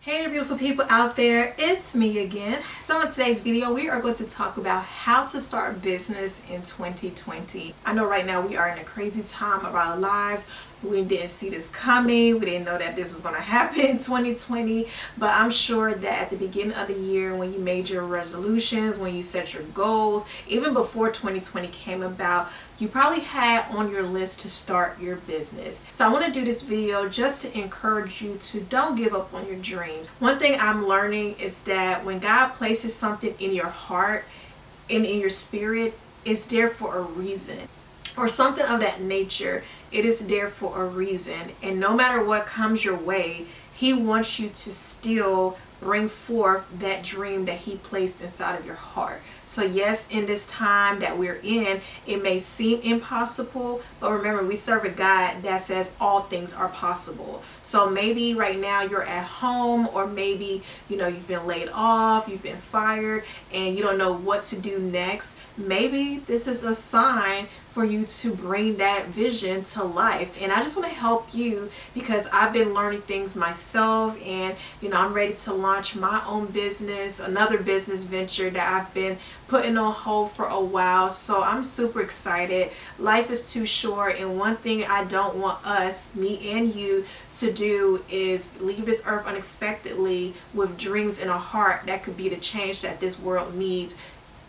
Hey beautiful people out there, it's me again. So in today's video we are going to talk about how to start a business in 2020. I know right now we are in a crazy time of our lives. We didn't see this coming. We didn't know that this was going to happen in 2020, but I'm sure that at the beginning of the year, when you made your resolutions, when you set your goals, even before 2020 came about, you probably had on your list to start your business. So I want to do this video just to encourage you to don't give up on your dreams. One thing I'm learning is that when God places something in your heart and in your spirit, it's there for a reason, or something of that nature. It is there for a reason, and no matter what comes your way, He wants you to still bring forth that dream that He placed inside of your heart. So yes, in this time that we're in, it may seem impossible, but remember, we serve a God that says all things are possible. So maybe right now you're at home, or maybe you've been laid off, you've been fired, and you don't know what to do next. Maybe this is a sign for you to bring that vision to life. And I just want to help you, because I've been learning things myself, and I'm ready to launch my own business, another business venture that I've been putting on hold for a while. So I'm super excited. Life is too short, and one thing I don't want us, me and you, to do is leave this earth unexpectedly with dreams in our heart that could be the change that this world needs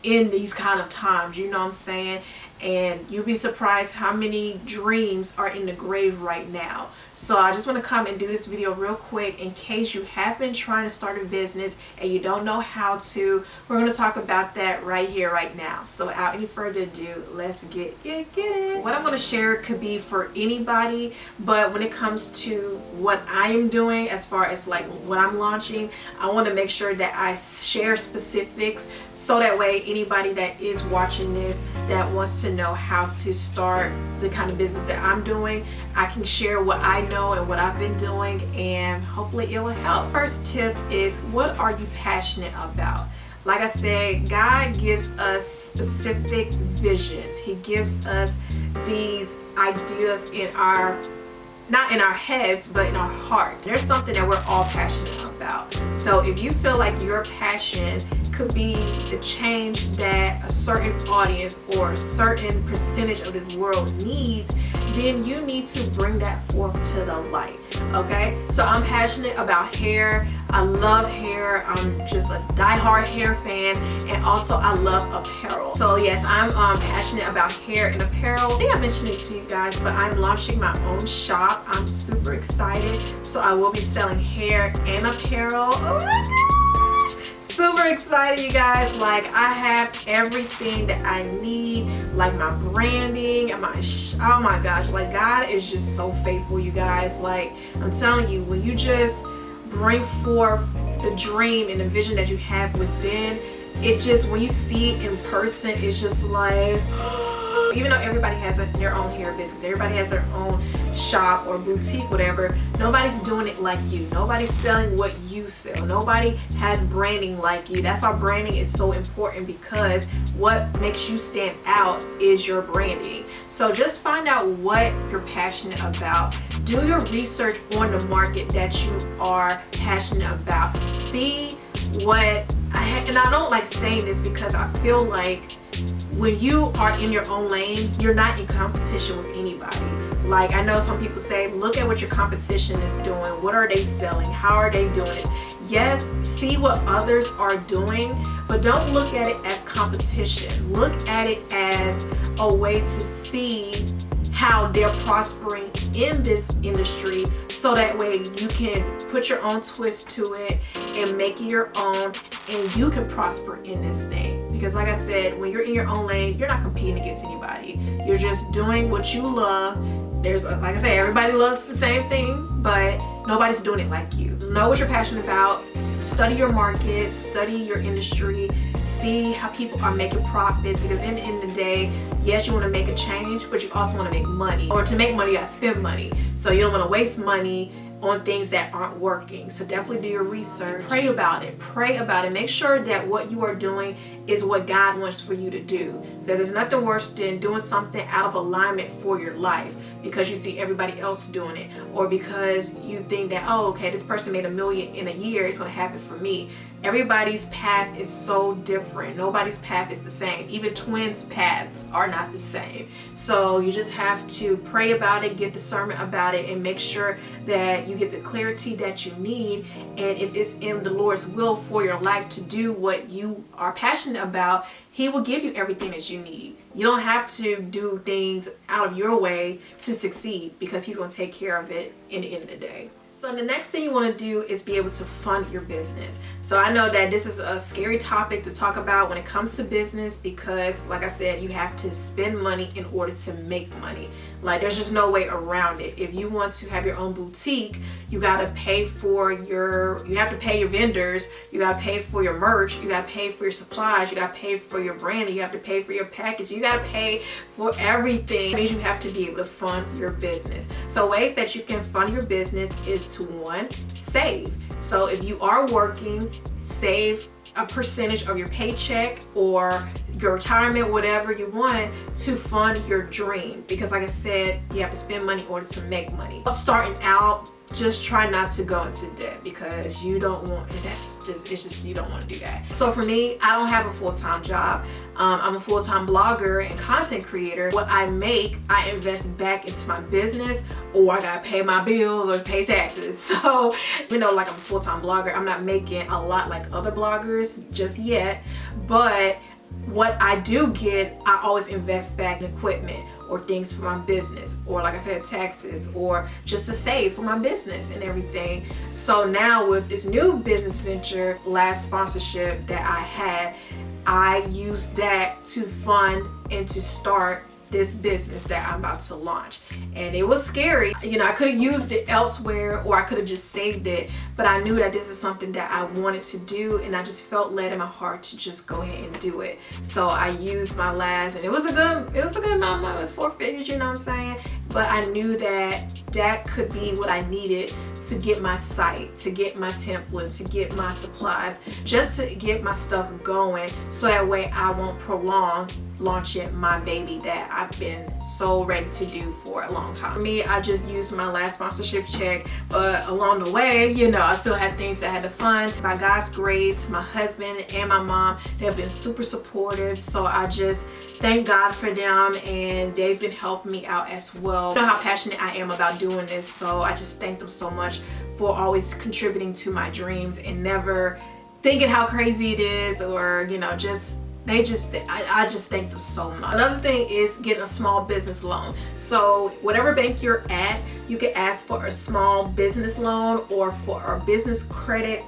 in these kind of times. You know what I'm saying? And you'll be surprised how many dreams are in the grave right now. So I just want to come and do this video real quick in case you have been trying to start a business and you don't know how to. We're going to talk about that right here, right now. So without any further ado, let's get it. What I'm going to share could be for anybody, but when it comes to what I am doing, as far as like what I'm launching, I want to make sure that I share specifics, so that way anybody that is watching this that wants to know how to start the kind of business that I'm doing, I can share what I know and what I've been doing, and hopefully it will help. First tip is, what are you passionate about? Like I said, God gives us specific visions. He gives us these ideas not in our heads, but in our heart. There's something that we're all passionate about. So if you feel like your passion could be the change that a certain audience or a certain percentage of this world needs, then you need to bring that forth to the light. Okay, so I'm passionate about hair. I love hair. I'm just a diehard hair fan, and also I love apparel. So yes, I'm passionate about hair and apparel. I think I mentioned it to you guys, but I'm launching my own shop. I'm super excited. So I will be selling hair and apparel. Oh my gosh! Super excited, you guys. Like, I have everything that I need, like my branding and oh my gosh, like God is just so faithful, you guys. Like, I'm telling you, when you just bring forth the dream and the vision that you have within, it just, when you see it in person, it's just like even though everybody has their own hair business, everybody has their own shop or boutique, whatever, nobody's doing it like you. Nobody's selling what you sell. Nobody has branding like you. That's why branding is so important, because what makes you stand out is your branding. So just find out what you're passionate about. Do your research on the market that you are passionate about. See what and I don't like saying this, because I feel like when you are in your own lane, you're not in competition with anybody. Like, I know some people say, look at what your competition is doing. What are they selling? How are they doing this? Yes, see what others are doing, but don't look at it as competition. Look at it as a way to see how they're prospering in this industry, so that way you can put your own twist to it and make it your own, and you can prosper in this thing. Because like I said, when you're in your own lane, you're not competing against anybody. You're just doing what you love. Like I said, everybody loves the same thing, but nobody's doing it like you. Know what you're passionate about. Study your market, study your industry, see how people are making profits, because in the end of the day, yes, you want to make a change, but you also want to make money. Or to make money, you got to spend money. So you don't want to waste money on things that aren't working. So definitely do your research. Pray about it. Make sure that what you are doing is what God wants for you to do. Because there's nothing worse than doing something out of alignment for your life. because you see everybody else doing it, or because you think that, oh, okay, this person made $1 million in a year, it's going to happen for me. Everybody's path is so different. Nobody's path is the same. Even twins' paths are not the same. So you just have to pray about it, get discernment about it, and make sure that you get the clarity that you need. And if it's in the Lord's will for your life to do what you are passionate about, He will give you everything that you need. You don't have to do things out of your way to succeed, because He's going to take care of it in the end of the day. So the next thing you want to do is be able to fund your business. So I know that this is a scary topic to talk about when it comes to business, because like I said, you have to spend money in order to make money. Like, there's just no way around it. If you want to have your own boutique, you got to pay for you have to pay your vendors, you got to pay for your merch, you got to pay for your supplies, you got to pay for your branding, you have to pay for your package, you got to pay for everything. It means you have to be able to fund your business. So ways that you can fund your business is to, one, save. So if you are working, save a percentage of your paycheck or your retirement, whatever you want, to fund your dream. Because like I said, you have to spend money in order to make money. Starting out, just try not to go into debt, because you don't want, you don't want to do that. So for me, I don't have a full-time job. I'm a full-time blogger and content creator. What I make, I invest back into my business, or I gotta pay my bills or pay taxes. So, like I'm a full-time blogger, I'm not making a lot like other bloggers just yet, but what I do get, I always invest back in equipment or things for my business, or like I said, taxes, or just to save for my business and everything. So now with this new business venture, last sponsorship that I had, I used that to fund and to start this business that I'm about to launch. And it was scary. I could have used it elsewhere, or I could have just saved it, but I knew that this is something that I wanted to do, and I just felt led in my heart to just go ahead and do it. So I used my last, and it was a good amount. It was 4 figures, you know what I'm saying? But I knew that that could be what I needed to get my site, to get my template, to get my supplies, just to get my stuff going, so that way I won't prolong launching my baby that I've been so ready to do for a long time. For me, I just used my last sponsorship check, but along the way, I still had things that I had to fund. By God's grace, my husband and my mom, they have been super supportive, so I just thank God for them, and they've been helping me out as well. You know how passionate I am about doing this, so I just thank them so much for always contributing to my dreams and never thinking how crazy it is, or I just thank them so much. Another thing is getting a small business loan. So whatever bank you're at, you can ask for a small business loan, or for a business credit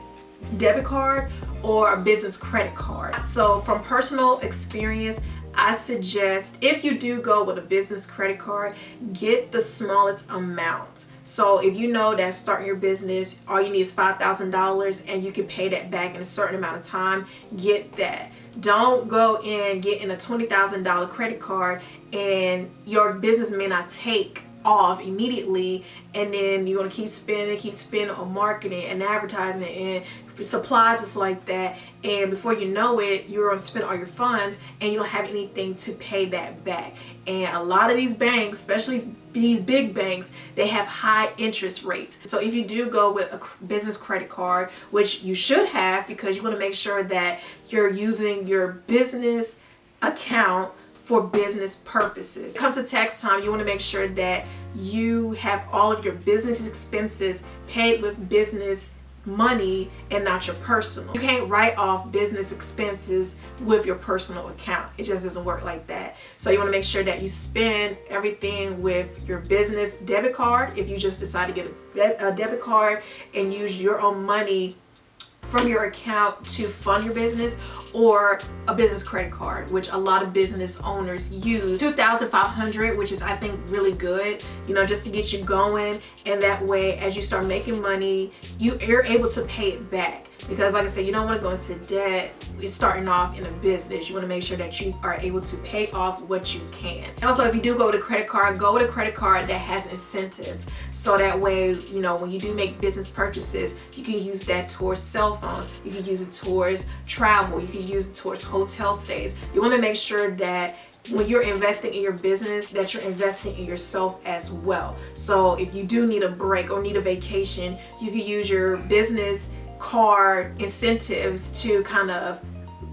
debit card, or a business credit card. So from personal experience, I suggest, if you do go with a business credit card, get the smallest amount. So if you know that starting your business, all you need is $5,000 and you can pay that back in a certain amount of time, get that. Don't go in getting a $20,000 credit card and your business may not take off immediately, and then you're going to keep spending on marketing and advertisement and supplies just like that, and before you know it, you're going to spend all your funds and you don't have anything to pay that back. And a lot of these banks, especially these big banks, they have high interest rates. So if you do go with a business credit card, which you should have, because you want to make sure that you're using your business account for business purposes. When it comes to tax time, you want to make sure that you have all of your business expenses paid with business money and not your personal. You can't write off business expenses with your personal account. It just doesn't work like that. So you want to make sure that you spend everything with your business debit card. If you just decide to get a debit card and use your own money from your account to fund your business, or a business credit card, which a lot of business owners use. $2,500, which is, I think, really good, just to get you going. And that way, as you start making money, you're able to pay it back. Because like I said, you don't want to go into debt starting off in a business. You want to make sure that you are able to pay off what you can. Also, if you do go with a credit card, go with a credit card that has incentives. So that way, when you do make business purchases, you can use that towards cell phones. You can use it towards travel. You can use it towards hotel stays. You want to make sure that when you're investing in your business, that you're investing in yourself as well. So if you do need a break or need a vacation, you can use your business card incentives to kind of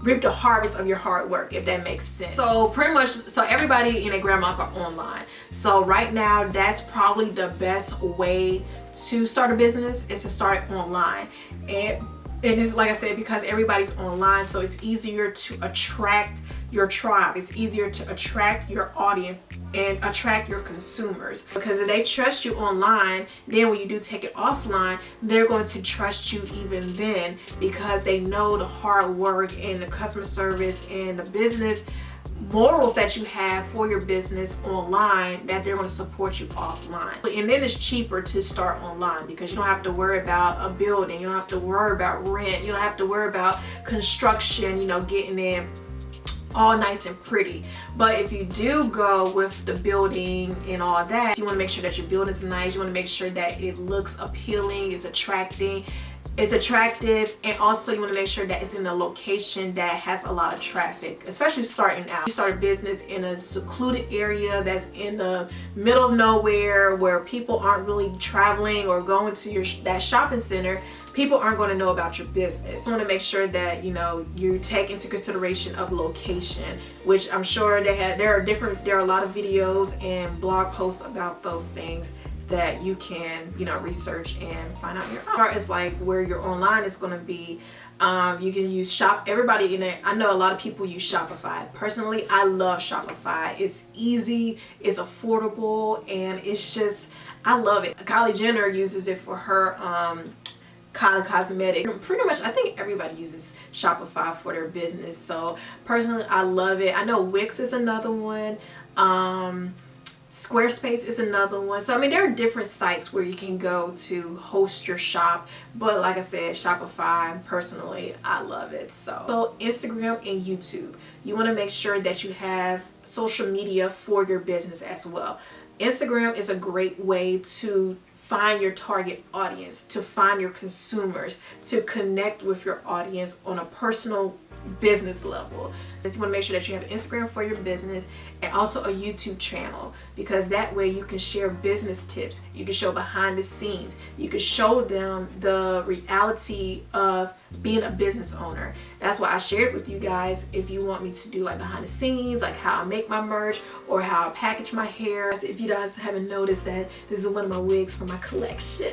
reap the harvest of your hard work, if that makes sense. So pretty much, so everybody and their grandmas are online. So right now, that's probably the best way to start a business, is to start online. And it's like I said, because everybody's online, so it's easier to attract your tribe. It's easier to attract your audience and attract your consumers, because if they trust you online, then when you do take it offline, they're going to trust you even then, because they know the hard work and the customer service and the business morals that you have for your business online, that they're going to support you offline. And then it's cheaper to start online, because you don't have to worry about a building, you don't have to worry about rent, you don't have to worry about construction, you know, getting in all nice and pretty. But if you do go with the building and all that, you want to make sure that your building's nice, you want to make sure that it looks appealing, it's attractive, and also you want to make sure that it's in a location that has a lot of traffic, especially starting out. You start a business in a secluded area that's in the middle of nowhere, where people aren't really traveling or going to that shopping center. People aren't going to know about your business. You want to make sure that, you know, you take into consideration of location, which I'm sure there are a lot of videos and blog posts about those things that you can, you know, research and find out your own. As far as like where your online is going to be, you can use everybody in it. I know a lot of people use Shopify. Personally, I love Shopify. It's easy, it's affordable, and it's just, I love it. Kylie Jenner uses it for her Kylie Cosmetics. Pretty much, I think everybody uses Shopify for their business. So personally, I love it. I know Wix is another one. Squarespace is another one. So I mean, there are different sites where you can go to host your shop, but like I said, Shopify, personally, I love it. So Instagram and YouTube, you want to make sure that you have social media for your business as well. Instagram is a great way to find your target audience, to find your consumers, to connect with your audience on a personal business level. So you want to make sure that you have Instagram for your business, and also a YouTube channel, because that way you can share business tips, you can show behind the scenes, you can show them the reality of being a business owner. That's why I shared with you guys, if you want me to do like behind the scenes, like how I make my merch or how I package my hair. If you guys haven't noticed, that this is one of my wigs from my collection.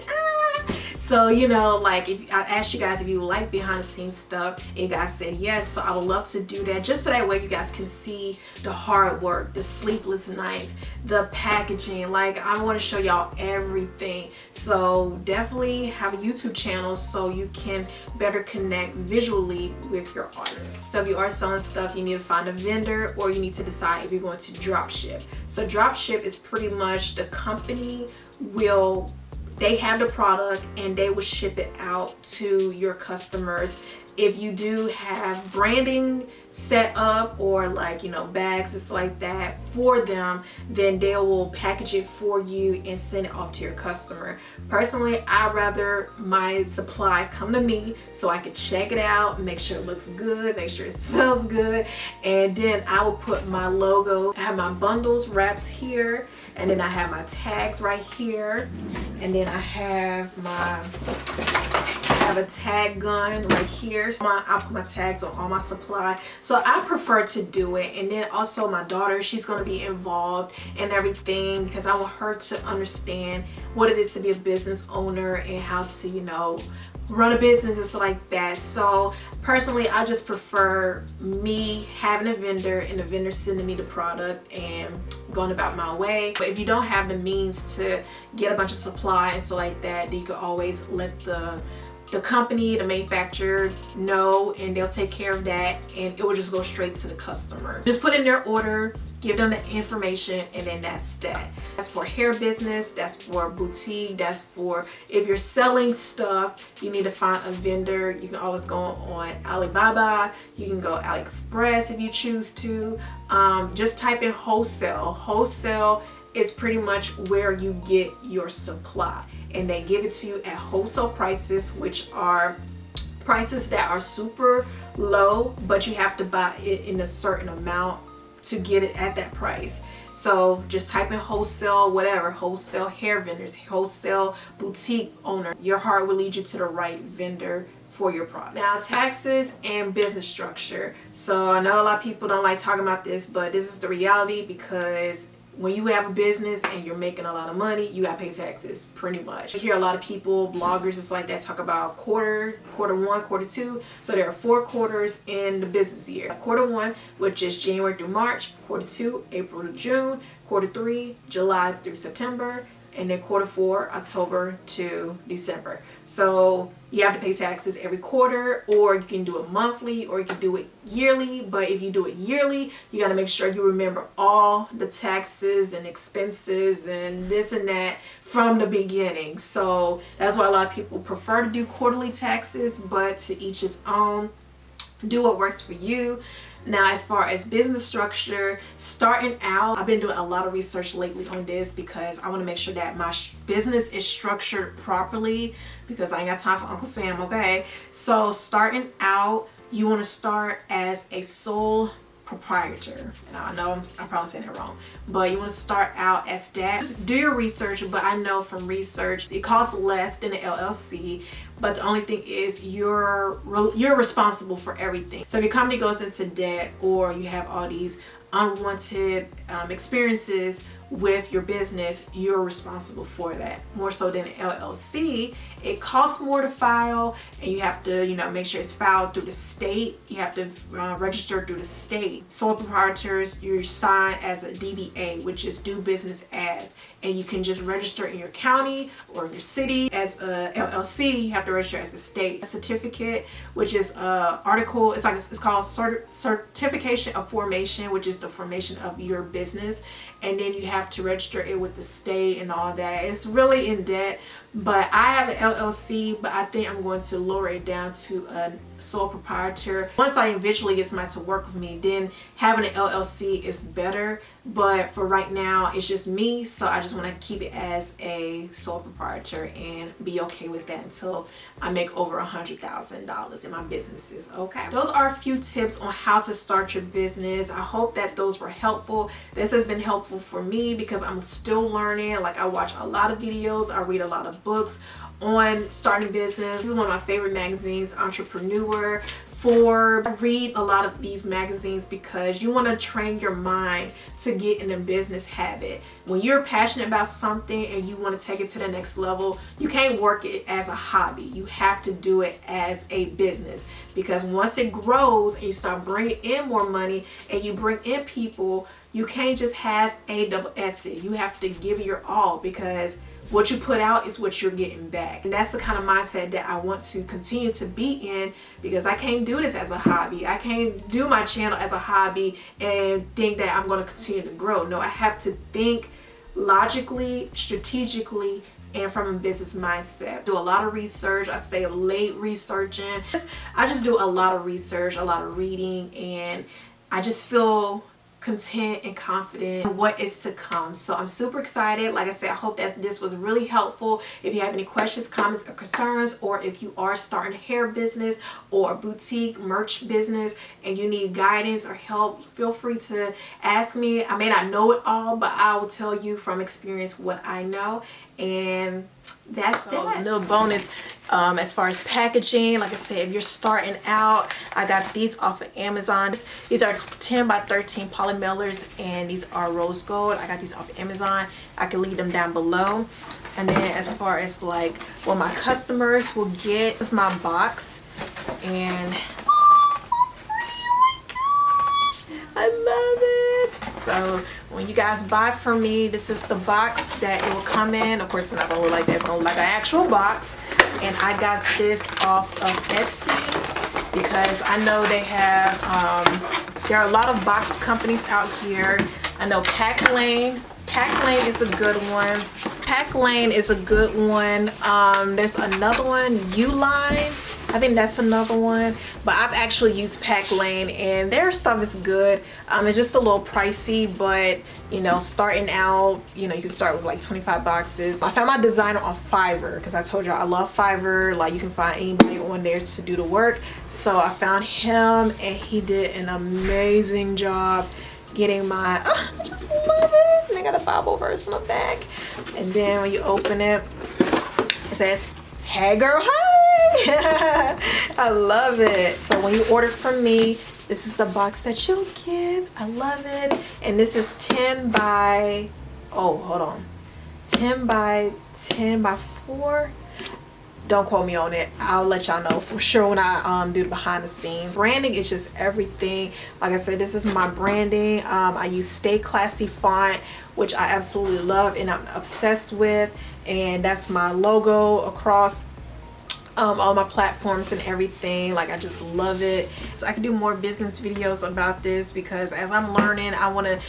So, you know, like, if I asked you guys if you like behind the scenes stuff, and you guys said yes, so I would love to do that, just so that way you guys can see the hard work, the sleepless nights, the packaging. Like, I want to show y'all everything. So definitely have a YouTube channel so you can better connect visually with your audience. So if you are selling stuff, you need to find a vendor, or you need to decide if you're going to Dropship. So Dropship is pretty much the company they have the product and they will ship it out to your customers. If you do have branding set up, or like, you know, bags, it's like that for them, then they will package it for you and send it off to your customer. Personally, I'd rather my supply come to me so I can check it out, make sure it looks good, make sure it smells good, and then I will put my logo. I have my bundles wraps here, and then I have my tags right here, and then I have a tag gun right here. So I'll put my tags on all my supply. So I prefer to do it. And then also my daughter, she's going to be involved in everything, because I want her to understand what it is to be a business owner and how to, you know, run a business and stuff like that. So personally, I just prefer me having a vendor and the vendor sending me the product and going about my way. But if you don't have the means to get a bunch of supply and stuff like that, then you can always let the company, the manufacturer know, and they'll take care of that, and it will just go straight to the customer. Just put in their order, give them the information, and then that's that. That's for hair business, that's for boutique, that's for if you're selling stuff, you need to find a vendor. You can always go on Alibaba, you can go AliExpress if you choose to. Just type in wholesale. Wholesale is pretty much where you get your supply, and they give it to you at wholesale prices, which are prices that are super low, but you have to buy it in a certain amount to get it at that price. So just type in wholesale, whatever, wholesale hair vendors, wholesale boutique owner. Your heart will lead you to the right vendor for your product. Now, taxes and business structure. So I know a lot of people don't like talking about this, but this is the reality, because when you have a business and you're making a lot of money, you gotta pay taxes, pretty much. I hear a lot of people, bloggers, just like that, talk about quarter one, quarter two. So there are 4 quarters in the business year. Quarter one, which is January through March. Quarter two, April to June. Quarter three, July through September. And then quarter four, October to December. So you have to pay taxes every quarter, or you can do it monthly, or you can do it yearly. But if you do it yearly, you got to make sure you remember all the taxes and expenses and this and that from the beginning. So that's why a lot of people prefer to do quarterly taxes, but to each his own. Do what works for you. Now, as far as business structure, starting out, I've been doing a lot of research lately on this, because I want to make sure that my business is structured properly, because I ain't got time for Uncle Sam, okay? So starting out, you want to start as a sole proprietor. And I know I'm probably saying it wrong, but you want to start out as that. Do your research, but I know from research it costs less than an LLC, but the only thing is you're responsible for everything. So if your company goes into debt, or you have all these unwanted experiences with your business, you're responsible for that. More so than an LLC, it costs more to file, and you have to, make sure it's filed through the state. You have to register through the state. Sole proprietors, you're signed as a DBA, which is do business as, and you can just register in your county or in your city. As a LLC, you have to register as a state. A certificate, which is article, it's called certification of formation, which is the formation of your business, and then you have to register it with the state and all that. It's really in debt, but I have an LLC, but I think I'm going to lower it down to a sole proprietor. Once I eventually get somebody to work with me, then having an LLC is better, but for right now it's just me, so I just want to keep it as a sole proprietor and be okay with that until I make over $100,000 in my businesses. Okay, those are a few tips on how to start your business. I hope that those were helpful. This has been helpful for me because I'm still learning. Like, I watch a lot of videos, I read a lot of books on starting business. This is one of my favorite magazines, Entrepreneur. I read a lot of these magazines because you want to train your mind to get in a business habit. When you're passionate about something and you want to take it to the next level, you can't work it as a hobby. You have to do it as a business, because once it grows and you start bringing in more money and you bring in people, you can't just have it. You have to give it your all, because what you put out is what you're getting back. And that's the kind of mindset that I want to continue to be in, because I can't do this as a hobby. I can't do my channel as a hobby and think that I'm going to continue to grow. No, I have to think logically, strategically, and from a business mindset. Do a lot of research. I stay up late researching. I just do a lot of research, a lot of reading, and I just feel content and confident in what is to come. So I'm super excited. Like I said, I hope that this was really helpful. If you have any questions, comments, or concerns, or if you are starting a hair business or a boutique merch business and you need guidance or help, feel free to ask me. I may not know it all, but I will tell you from experience what I know. And that's that. A little bonus as far as packaging. Like I said, if you're starting out, I got these off of Amazon. These are 10 by 13 poly mailers, and these are rose gold. I got these off of Amazon. I can leave them down below. And then as far as like what my customers will get, is my box. And I love it. So when you guys buy from me, this is the box that it will come in. Of course, it's not gonna look like that. It's gonna look like an actual box. And I got this off of Etsy because I know they have there are a lot of box companies out here. I know Pack Lane is a good one. Pack Lane is a good one. There's another one, Uline. I think that's another one, but I've actually used Pack Lane and their stuff is good. It's just a little pricey, but starting out, you can start with like 25 boxes. I found my designer on Fiverr because I told y'all I love Fiverr. Like, you can find anybody on there to do the work. So I found him and he did an amazing job. getting my, oh, I just love it. And they got a Bible verse on the back. And then when you open it, it says, hey girl, hi. I love it. So when you order from me, this is the box that you'll get. I love it. And this is 10 by, oh, hold on. 10 by 4. Don't quote me on it. I'll let y'all know for sure when I do the behind the scenes. Branding is just everything. Like I said, this is my branding. I use Stay Classy font, which I absolutely love and I'm obsessed with. And that's my logo across all my platforms and everything. Like, I just love it. So I can do more business videos about this, because as I'm learning, I want to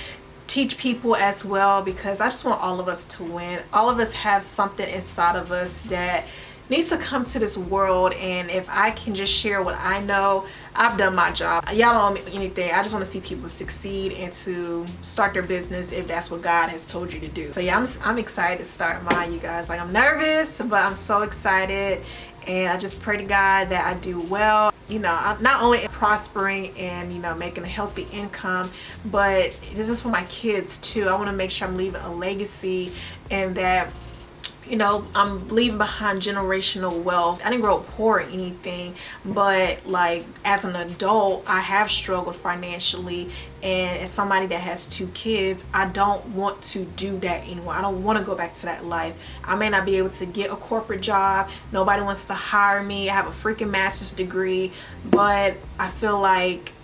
teach people as well, because I just want all of us to win. All of us have something inside of us that needs to come to this world, and if I can just share what I know, I've done my job. Y'all don't owe me anything. I just want to see people succeed and to start their business if that's what God has told you to do. So yeah, I'm excited to start mine, you guys. Like, I'm nervous, but I'm so excited, and I just pray to God that I do well. You know, I'm not only prospering and, you know, making a healthy income, but this is for my kids too. I want to make sure I'm leaving a legacy, and that, you know, I'm leaving behind generational wealth. I didn't grow up poor or anything, but like, as an adult, I have struggled financially, and as somebody that has 2 kids, I don't want to do that anymore. I don't want to go back to that life. I may not be able to get a corporate job. Nobody wants to hire me. I have a freaking master's degree, but I feel like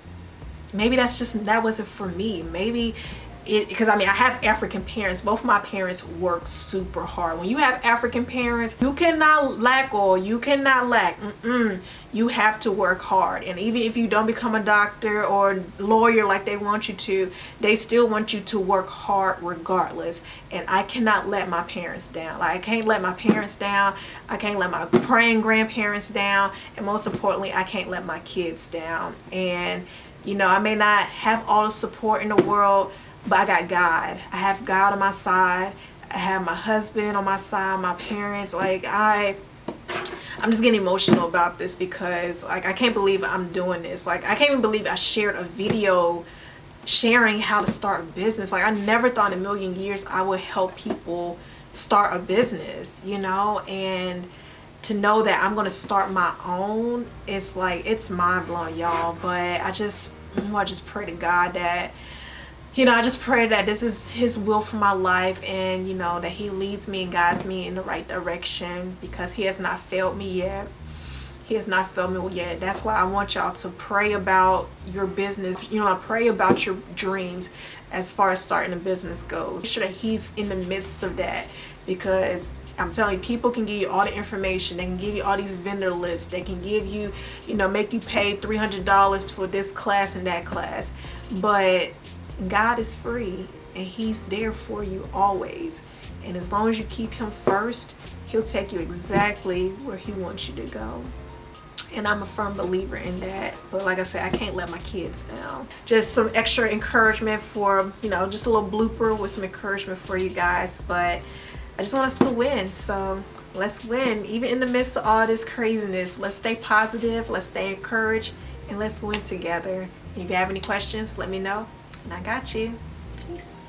maybe that wasn't for me. Maybe because I mean, I have African parents. Both of my parents work super hard. When you have African parents, you cannot lack oil. You cannot lack. You have to work hard. And even if you don't become a doctor or lawyer like they want you to, they still want you to work hard regardless. And I cannot let my parents down. Like, I can't let my parents down. I can't let my praying grandparents down. And most importantly, I can't let my kids down. And, you know, I may not have all the support in the world, but I got God. I have God on my side. I have my husband on my side, my parents. Like, I'm just getting emotional about this, because like, I can't believe I'm doing this. Like, I can't even believe I shared a video sharing how to start a business. Like, I never thought in a million years I would help people start a business, you know? And to know that I'm gonna start my own, it's like, it's mind-blowing, y'all. But I just pray to God that, you know, I just pray that this is His will for my life, and, you know, that He leads me and guides me in the right direction, because He has not failed me yet. He has not failed me yet. That's why I want y'all to pray about your business. You know, I pray about your dreams as far as starting a business goes. Make sure that He's in the midst of that, because I'm telling you, people can give you all the information. They can give you all these vendor lists. They can give you, you know, make you pay $300 for this class and that class. But God is free, and He's there for you always. And as long as you keep Him first, He'll take you exactly where He wants you to go. And I'm a firm believer in that. But like I said, I can't let my kids down. Just some extra encouragement for, you know, just a little blooper with some encouragement for you guys. But I just want us to win. So let's win. Even in the midst of all this craziness, let's stay positive, let's stay encouraged, and let's win together. And if you have any questions, let me know. And I got you. Peace.